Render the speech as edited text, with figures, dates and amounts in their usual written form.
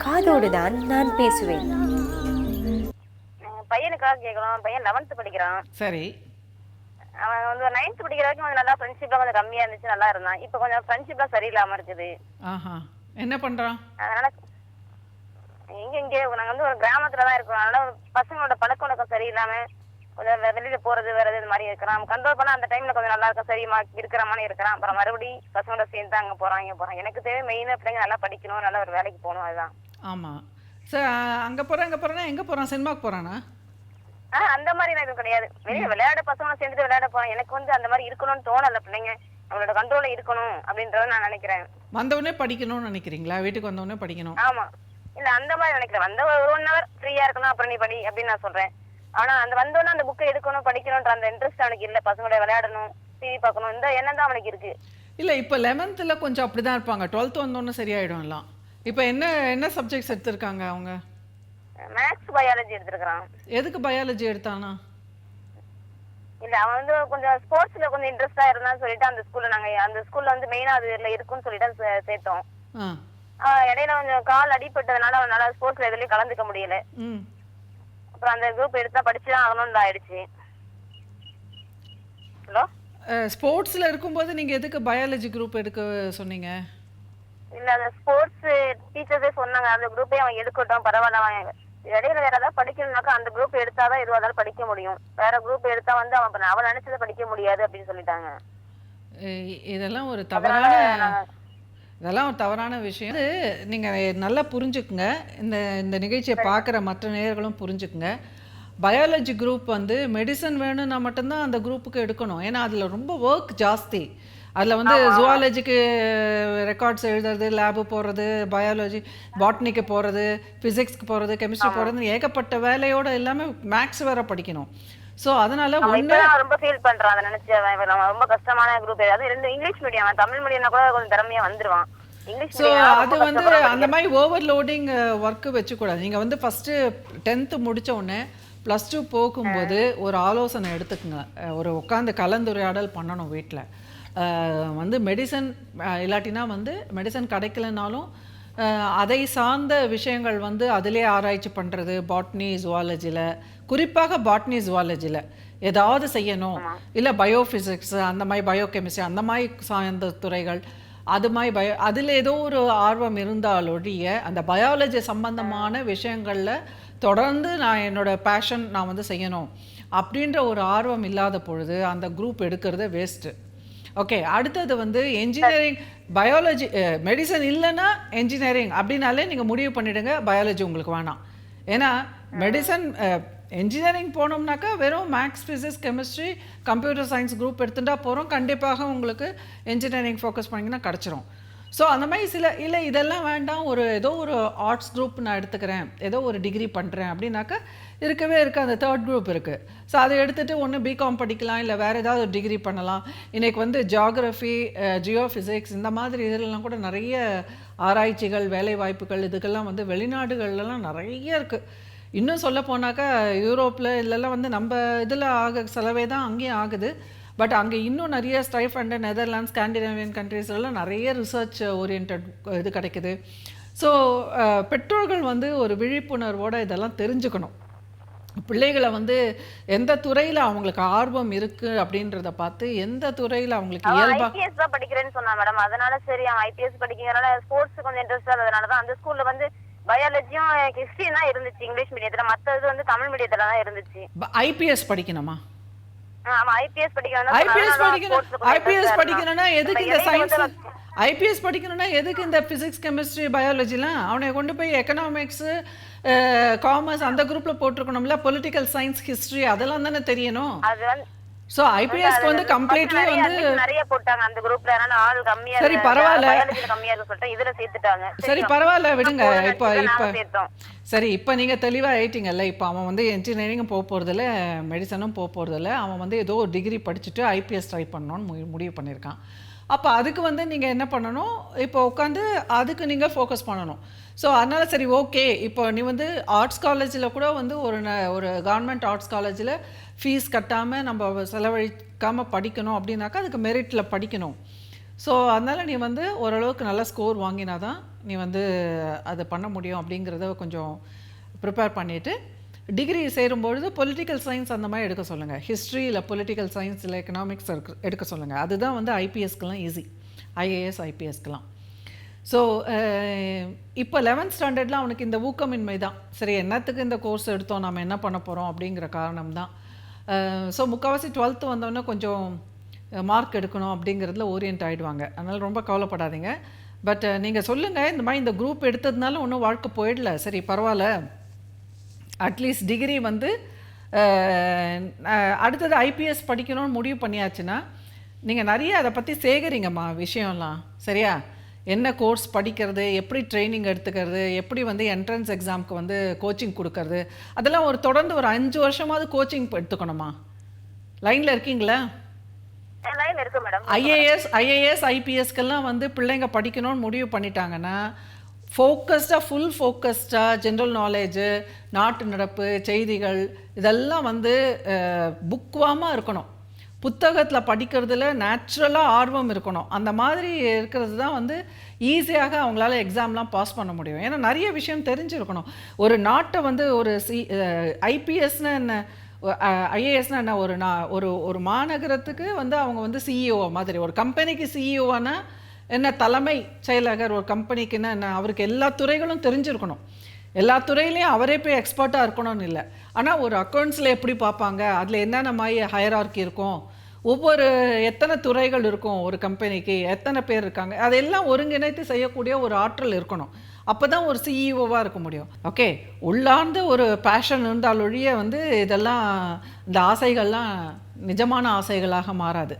காதோடு தான் நான் பேசுவேன். பையனுக்காக கேட்கணும். பையன் 11th படிக்கிறான். சரி. அவன் வந்து 9th படிக்கிற வரைக்கும் கொஞ்சம் நல்லா ஃப்ரெண்ட்ஷிப்லாம் கொஞ்சம் கம்மியா இருந்துச்சு, நல்லா இருந்தான். இப்போ கொஞ்சம் ஃப்ரெண்ட்ஷிப்லாம் சரியில்லாம இருக்குது. ஆஹா, என்ன பண்றான்? அதனால இங்கே நாங்க வந்து ஒரு கிராமத்துல தான் இருக்கோம். அதனால பசங்களோட பழக்க வழக்கம் சரியில்லாம கொஞ்சம் வெளியில போறது வர்றது இந்த மாதிரி இருக்கிறான். கண்ட்ரோல் பண்ணா அந்த டைம்ல கொஞ்சம் நல்லா இருக்கும், சரிமா இருக்கிற மாதிரி இருக்கிறான். அப்புறம் மறுபடியும் பசங்களோட சேர்ந்து அங்க போறான் இங்க போறான். எனக்கு தேவை மெயினா பிள்ளைங்க நல்லா படிக்கணும், நல்லா ஒரு வேலைக்கு போகணும், அதுதான். ஆமா சார். அங்கே போகிறேன்னா எங்கே போகிறான்? சினிமாவுக்கு போகிறானா? அந்த மாதிரி எதுவும் கிடையாது. வெளியே விளையாட பசங்களோட சேர்ந்துட்டு விளையாட போறான். எனக்கு வந்து அந்த மாதிரி இருக்கணும்னு தோணல. பிள்ளைங்க அவங்களோட கண்ட்ரோல இருக்கணும் அப்படின்றத நான் நினைக்கிறேன். வந்தவுடனே படிக்கணும்னு நினைக்கிறீங்களா? வீட்டுக்கு வந்தவுடனே படிக்கணும்? ஆமா, இல்ல அந்த மாதிரி நினைக்கிறேன். வந்த ஒரு 1 hour ஃப்ரீயா இருக்கணும், அப்புறம் நீ படி அப்படின்னு நான் சொல்றேன். ஆனா அந்த வந்தோடனே அந்த புக்கை எடுக்கணும், படிக்கணும்ன்ற அந்த இன்ட்ரெஸ்ட் அவனுக்கு இல்ல. பசங்களோட விளையாடணும், டிவி பார்க்கணும், இந்த எண்ணம் தான் அவனுக்கு இருக்கு. இல்லை, இப்போ 11th கொஞ்சம் அப்படி தான் இருப்பாங்க. 12th வந்தோடனே சரியாயிடும் எல்லாம். இப்போ என்ன சப்ஜெக்ட்ஸ் எடுத்திருக்காங்க அவங்க? மேத்ஸ் பயாலஜி எடுத்திருக்கான். எதுக்கு பயாலஜி எடுத்தானா? இல்ல, அவன் வந்து கொஞ்சம் ஸ்போர்ட்ஸ்ல கொஞ்சம் இன்ட்ரெஸ்டா இருந்தான்னு சொல்லிட்டு அந்த ஸ்கூல்ல வந்து மெயினா அதுல இருக்குன்னு சொல்லிட்டு சேர்த்தோம். இடையில கொஞ்சம் கால் அடிபட்டதுனால அவனால ஸ்போர்ட்ஸ்ல எதுலயும் கலந்துக்க முடியல. அப்புறம் அந்த குரூப் எடுத்தா படிச்சுதான் ஆகணும்னு ஆயிடுச்சு. ஹலோ, ஸ்போர்ட்ஸ்ல இருக்கும்போது நீங்க எதுக்கு பயாலஜி குரூப் எடுக்க சொன்னீங்க? இல்ல, அந்த ஸ்போர்ட்ஸ் டீச்சர்ஸே சொன்னாங்க அந்த குரூப்பே அவன் எடுக்கட்டும், பரவாயில்ல. அவன் இடையில வேற ஏதாவது படிக்கணும்னாக்கா அந்த குரூப் எடுத்தாதான் எதுவாக இருந்தாலும் படிக்க முடியும். வேற குரூப் எடுத்தா வந்து அவன் நினைச்சதை படிக்க முடியாது அப்படின்னு சொல்லிட்டாங்க. இதெல்லாம் ஒரு தவறான விஷயம். நீங்கள் நல்லா புரிஞ்சுக்குங்க. இந்த நிகழ்ச்சியை பார்க்குற மற்ற நேயர்களும் புரிஞ்சுக்குங்க. பயாலஜி குரூப் வந்து மெடிசன் வேணும்னா மட்டும்தான் அந்த குரூப்புக்கு எடுக்கணும். ஏன்னா அதில் ரொம்ப ஒர்க் ஜாஸ்தி. அதில் வந்து ஜுவாலஜிக்கு ரெக்கார்ட்ஸ் எழுதுறது, லேபு போகிறது, பயாலஜி பாட்னிக்கு போகிறது, ஃபிசிக்ஸ்க்கு போகிறது, கெமிஸ்ட்ரி போகிறது, ஏகப்பட்ட வேலையோடு எல்லாமே மேக்ஸ் வேற படிக்கணும். ஸோ அதனால ரொம்ப ஃபீல் பண்றான் அதை நினைச்சு. ரொம்ப கஷ்டமான குரூப். அது ரெண்டு இங்கிலீஷ் மீடியம். தமிழ் மீடியம்னா கூட கொஞ்சம் திறமையா வந்துருவான். ஸோ அது வந்து அந்த மாதிரி ஓவர்லோடிங் ஒர்க்கு வச்சுக்கூடாது. நீங்கள் வந்து ஃபஸ்ட்டு 10th முடித்த உடனே +2 போகும்போது ஒரு ஆலோசனை எடுத்துக்குங்க. ஒரு உட்காந்து கலந்துரையாடல் பண்ணணும் வீட்டில். வந்து மெடிசன் இல்லாட்டினா வந்து மெடிசன் கிடைக்கலனாலும் அதை சார்ந்த விஷயங்கள் வந்து அதிலே ஆராய்ச்சி பண்ணுறது. பாட்னி ஜுவாலஜியில், குறிப்பாக பாட்னி ஜுவாலஜியில் ஏதாவது செய்யணும். இல்லை பயோஃபிசிக்ஸ் அந்த மாதிரி, பயோகெமிஸ்ட்ரி அந்த மாதிரி சார்ந்த துறைகள், அது மாதிரி அதில் ஏதோ ஒரு ஆர்வம் இருந்தாலொழிய அந்த பயாலஜி சம்பந்தமான விஷயங்களில் தொடர்ந்து நான் என்னோடய பேஷன் நான் வந்து செய்யணும் அப்படின்ற ஒரு ஆர்வம் இல்லாத பொழுது அந்த குரூப் எடுக்கிறது வேஸ்ட்டு. ஓகே, அடுத்தது வந்து என்ஜினியரிங், பயாலஜி, மெடிசன் இல்லைன்னா என்ஜினியரிங் அப்படின்னாலே நீங்கள் முடிவு பண்ணிவிடுங்க பயாலஜி உங்களுக்கு வேணாம். ஏன்னா மெடிசன் என்ஜினியரிங் போனோம்னாக்கா வெறும் maths, physics, chemistry, computer science group எடுத்துட்டா போகிறோம். கண்டிப்பாக உங்களுக்கு என்ஜினியரிங் ஃபோக்கஸ் பண்ணிங்கன்னா கிடச்சிரும். ஸோ அந்த மாதிரி இல்லை இதெல்லாம் வேண்டாம், ஏதோ ஒரு ஆர்ட்ஸ் குரூப் நான் எடுத்துக்கிறேன், ஏதோ ஒரு டிகிரி பண்ணுறேன் அப்படின்னாக்கா இருக்கவே இருக்குது, அந்த 3rd குரூப் இருக்குது. ஸோ அதை எடுத்துகிட்டு ஒன்று பிகாம் படிக்கலாம், இல்லை வேறு ஏதாவது ஒரு டிகிரி பண்ணலாம். இன்றைக்கி வந்து ஜியாகிரஃபி, ஜியோஃபிசிக்ஸ் இந்த மாதிரி இதெல்லாம் கூட நிறைய ஆராய்ச்சிகள், வேலை வாய்ப்புகள் இதுக்கெல்லாம் வந்து வெளிநாடுகள்லாம் நிறைய இருக்குது. இன்னும் சொல்ல போனாக்கா யூரோப்பில் இதெல்லாம் வந்து நம்ம இதில் செலவே தான் அங்கேயும் ஆகுது. பட் அங்கே இன்னும் நிறைய ஸ்டைஃபண்ட், நெதர்லாண்ட்ஸ், ஸ்காண்டினேவியன் கண்ட்ரீஸ்லாம் நிறைய ரிசர்ச் ஓரியன்ட் இது கிடைக்குது. ஸோ பெற்றோர்கள் வந்து ஒரு விழிப்புணர்வோடு இதெல்லாம் தெரிஞ்சுக்கணும். பிள்ளைகளை வந்து எந்த துறையில் அவங்களுக்கு ஆர்வம் இருக்குது அப்படின்றத பார்த்து எந்த துறையில் அவங்களுக்கு இயல்பா. ஐபிஎஸ் தான் படிக்கிறேன்னு சொன்னா மேடம். அதனால சரி அவன் ஐபிஎஸ் படிக்கிறதுனால ஸ்போர்ட்ஸ் கொஞ்சம் இன்ட்ரெஸ்ட் அதனால தான் அந்த ஸ்கூல்ல வந்து பயாலஜியும் ஹிஸ்டரியும் தான் இருந்துச்சு இங்கிலீஷ் மீடியத்துல. மற்றது வந்து தமிழ் மீடியத்துல தான் இருந்துச்சு. ஐபிஎஸ் படிக்கணுமா? ஐபிஎஸ் படிக்கணும்னா எதுக்கு இந்த சயின்ஸ்? ஐபிஎஸ் படிக்கணும்னா எதுக்கு இந்த பிசிக்ஸ், கெமிஸ்ட்ரி, பயாலஜிலாம்? அவனை கொண்டு போய் எக்கனாமிக்ஸு, காமர்ஸ் அந்த குரூப்பில் போட்டிருக்கணும்ல. பொலிட்டிக்கல் சயின்ஸ், ஹிஸ்ட்ரி அதெல்லாம் தானே தெரியணும். ஸோ ஐபிஎஸ்க்கு வந்து கம்ப்ளீட்லி வந்து நிறைய போட்டாங்க அந்த குரூப்ல. அதனால ஆள் கம்மியா, சரி பரவாயில்ல, கம்மியா சொல்லிட்டு இதுல சேர்த்துட்டாங்க. சரி பரவாயில்ல விடுங்க. இப்போ சரி, இப்போ நீங்கள் தெளிவாக ஆயிட்டீங்கல்ல. இப்போ அவன் வந்து என்ஜினியரிங்கும் போக போகிறதில்ல, மெடிசனும் போக போகிறதில்ல. அவன் வந்து ஏதோ ஒரு டிகிரி படிச்சுட்டு ஐபிஎஸ் ட்ரை பண்ணணும்னு முடிவு பண்ணியிருக்கான். அப்போ அதுக்கு வந்து நீங்கள் என்ன பண்ணணும், இப்போ உட்காந்து அதுக்கு நீங்கள் ஃபோக்கஸ் பண்ணணும். ஸோ அதனால் சரி ஓகே, இப்போ நீ வந்து ஆர்ட்ஸ் காலேஜில் கூட வந்து ஒரு கவர்மெண்ட் ஆர்ட்ஸ் காலேஜில் ஃபீஸ் கட்டாமல் நம்ம செலவழிக்காமல் படிக்கணும் அப்படின்னாக்கா அதுக்கு மெரிட்டில் படிக்கணும். ஸோ அதனால் நீ வந்து ஓரளவுக்கு நல்ல ஸ்கோர் வாங்கினா தான் நீ வந்து அதை பண்ண முடியும் அப்படிங்கிறத கொஞ்சம் ப்ரிப்பேர் பண்ணிவிட்டு டிகிரி சேரும்பொழுது பொலிட்டிக்கல் சயின்ஸ் அந்த மாதிரி எடுக்க சொல்லுங்கள். ஹிஸ்ட்ரி இல்லை பொலிட்டிக்கல் சயின்ஸ் இல்லை எக்கனாமிக்ஸ் எடுக்க சொல்லுங்கள். அதுதான் வந்து ஐபிஎஸ்க்கெலாம் ஈஸி, ஐஏஎஸ் ஐபிஎஸ்க்கெலாம். ஸோ இப்போ 11th ஸ்டாண்டர்டில் அவனுக்கு இந்த ஊக்கமின்மை தான். சரி, என்னத்துக்கு இந்த கோர்ஸ் எடுத்தோம், நம்ம என்ன பண்ண போகிறோம் அப்படிங்கிற காரணம் தான். ஸோ முக்கால்வாசி 12th வந்தோடனே கொஞ்சம் மார்க் எடுக்கணும் அப்படிங்கிறதுல ஓரியன்ட் ஆகிடுவாங்க. அதனால் ரொம்ப கவலைப்படாதீங்க. பட் நீங்கள் சொல்லுங்கள், இந்த மாதிரி இந்த குரூப் எடுத்ததுனால ஒன்றும் வாழ்க்கை போயிடல, சரி பரவாயில்ல, அட்லீஸ்ட் டிகிரி வந்து அடுத்தது ஐபிஎஸ் படிக்கணும்னு முடிவு பண்ணியாச்சுன்னா நீங்கள் நிறைய அதை பற்றி சேகரிங்கம்மா விஷயம்லாம். சரியா? என்ன கோர்ஸ் படிக்கிறது, எப்படி ட்ரைனிங் எடுத்துக்கிறது, எப்படி வந்து என்ட்ரன்ஸ் எக்ஸாமுக்கு வந்து கோச்சிங் கொடுக்கறது, அதெல்லாம் தொடர்ந்து ஒரு 5 வருஷமாவது கோச்சிங் எடுத்துக்கணுமா. லைனில் இருக்கீங்களா? ஐஏஎஸ் ஐபிஎஸ்க்கெல்லாம் வந்து பிள்ளைங்க படிக்கணும்னு முடிவு பண்ணிட்டாங்கன்னா ஃபுல் ஃபோக்கஸ்டாக ஜென்ரல் நாலேஜு, நாட்டு நடப்பு, செய்திகள் இதெல்லாம் வந்து புக்வாமாக இருக்கணும். புத்தகத்தில் படிக்கிறதுல நேச்சுரலாக ஆர்வம் இருக்கணும். அந்த மாதிரி இருக்கிறது தான் வந்து ஈஸியாக அவங்களால எக்ஸாம்லாம் பாஸ் பண்ண முடியும். ஏன்னா நிறைய விஷயம் தெரிஞ்சிருக்கணும். ஒரு நாட்டை வந்து ஒரு ஐபிஎஸ்னால் என்ன, ஐஏஎஸ்னால் என்ன, ஒரு மாநகரத்துக்கு வந்து அவங்க வந்து சிஇஓ மாதிரி, ஒரு கம்பெனிக்கு சிஇஓவானா என்ன, தலைமை செயலகர் ஒரு கம்பெனிக்குன்னா என்ன, அவருக்கு எல்லா துறைகளும் தெரிஞ்சிருக்கணும். எல்லா துறையிலையும் அவரே போய் எக்ஸ்பர்ட்டாக இருக்கணும்னு இல்லை. ஆனால் ஒரு அக்கௌண்ட்ஸில் எப்படி பார்ப்பாங்க, அதில் என்னென்ன மாதிரி ஹையரார்க்கி இருக்கும், எத்தனை துறைகள் இருக்கும், ஒரு கம்பெனிக்கு எத்தனை பேர் இருக்காங்க, அதெல்லாம் ஒருங்கிணைத்து செய்யக்கூடிய ஒரு ஆற்றல் இருக்கணும். அப்போ தான் ஒரு சிஇஓவாக இருக்க முடியும். ஓகே, உள்ளார்ந்த ஒரு பேஷன் இருந்தால் ஒழிய வந்து இதெல்லாம், இந்த ஆசைகள்லாம் நிஜமான ஆசைகளாக மாறாது.